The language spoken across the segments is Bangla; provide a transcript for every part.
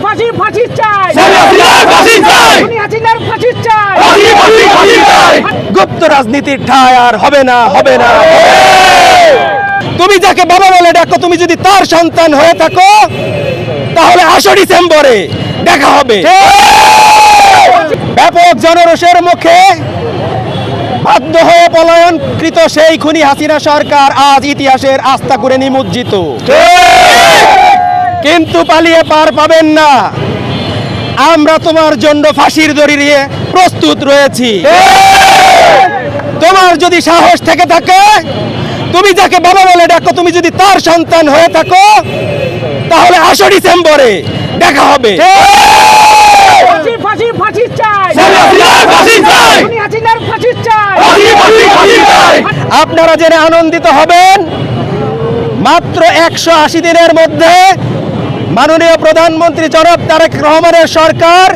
ফাঁসি ফাঁসি চাই, ফাঁসি চাই। গুপ্ত রাজনীতির ঠাঁই আর হবে না, হবে না। তুমি যাকে বাবা বলে ডাকো, তুমি যদি তার সন্তান হয়ে থাকো তাহলে আসো ডিসেম্বরে দেখা হবে। ব্যাপক জনরোষের মুখে বাধ্য হয়ে পলায়নকৃত সেই খুনি হাসিনা সরকার আজ ইতিহাসের আস্থা করে নিমজ্জিত, কিন্তু পালিয়ে পার পাবেন না। আমরা তোমার জন্য ফাঁসির দড়ি নিয়ে প্রস্তুত রয়েছি। তোমার যদি সাহস থেকে থাকে, তুমি যাকে বাবা বলে ডাকো, তুমি যদি তার সন্তান হয়ে থাকো তাহলে আসো ডিসেম্বরে দেখা হবে। ফাঁসি ফাঁসি ফাঁসি চাই, ফাঁসি চাই। আপনারা জেনে আনন্দিত হবেন, মাত্র 180 দিনের মধ্যে মাননীয় প্রধানমন্ত্রী জনাব তারেক রহমানের সরকার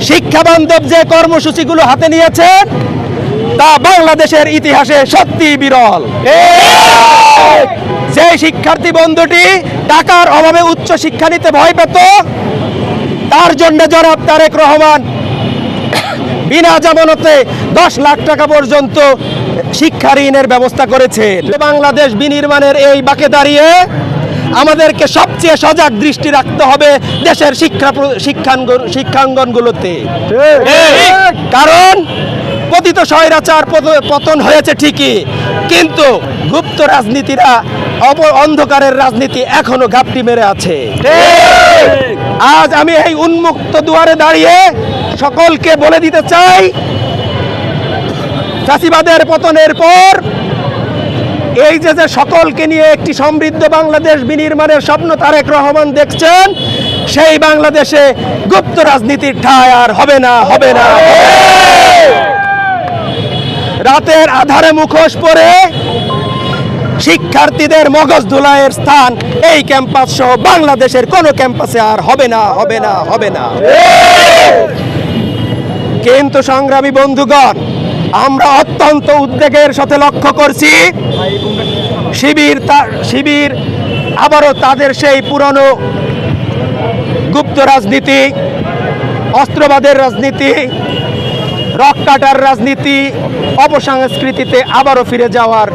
শিক্ষা বান্ধব যে কর্মসূচিগুলো হাতে নিয়েছেন তা বাংলাদেশের ইতিহাসে সত্যি বিরল। যে শিক্ষার্থী বন্ধুটি টাকার অভাবে উচ্চ শিক্ষা নিতে ভয় পেত, তার জন্য জনাব তারেক রহমান বিনা জামানতে 10 লাখ টাকা পর্যন্ত শিক্ষা ঋণের ব্যবস্থা করেছেন। বাংলাদেশ বিনির্মাণের এই বাঁকে দাঁড়িয়ে আমাদেরকে সবচেয়ে সজাগ দৃষ্টি রাখতে হবে দেশের শিক্ষাঙ্গনগুলোতে, কারণ পতিত স্বৈরাচার পতন হয়েছে ঠিকই, কিন্তু গুপ্ত রাজনীতিরা অন্ধকারের রাজনীতি এখনো ঘাপটি মেরে আছে। আজ আমি এই উন্মুক্ত দুয়ারে দাঁড়িয়ে সকলকে বলে দিতে চাই, ফ্যাসিবাদের পতনের পর এই যে সকলকে নিয়ে একটি সমৃদ্ধ বাংলাদেশ বিনির্মাণের স্বপ্ন তারেক রহমান দেখছেন, সেই বাংলাদেশে গুপ্ত রাজনীতির ঠাঁই আর হবে না, হবে না। রাতের আধারে মুখোশ পরে শিক্ষার্থীদের মগজ ধুলাইয়ের স্থান এই ক্যাম্পাস সহ বাংলাদেশের কোন ক্যাম্পাসে আর হবে না, হবে না, হবে না। কিন্তু সংগ্রামী বন্ধুগণ, আমরা অত্যন্ত উদ্বেগের সাথে লক্ষ্য করছি শিবির আবারও তাদের সেই পুরনো গুপ্ত রাজনীতি, অস্ত্রবাদের রাজনীতি, রক কাটার রাজনীতি, অপসংস্কৃতিতে আবারও ফিরে যাওয়ার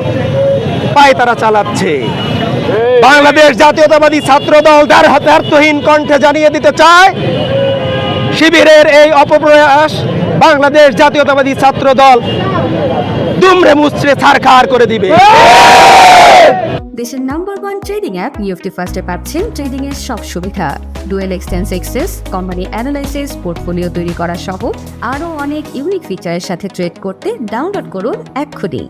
পায়তারা চালাচ্ছে। বাংলাদেশ জাতীয়তাবাদী ছাত্র দল দ্বারহীন কণ্ঠে জানিয়ে দিতে চায়, শিবিরের এই অপপ্রয়াস বাংলাদেশ জাতীয়তাবাদী ছাত্র দল দুমড়ে মুচড়ে ছারখার করে দিবে। দেশের #1 ট্রেডিং অ্যাপ নিফটি ফার্স্টে পাচ্ছেন ট্রেডিং এর সব সুবিধা, dual exchange access, company analysis, portfolio তৈরি করা সহ আরও অনেক ইউনিক ফিচারের সাথে ট্রেড করতে ডাউনলোড করুন এক্ষুনি।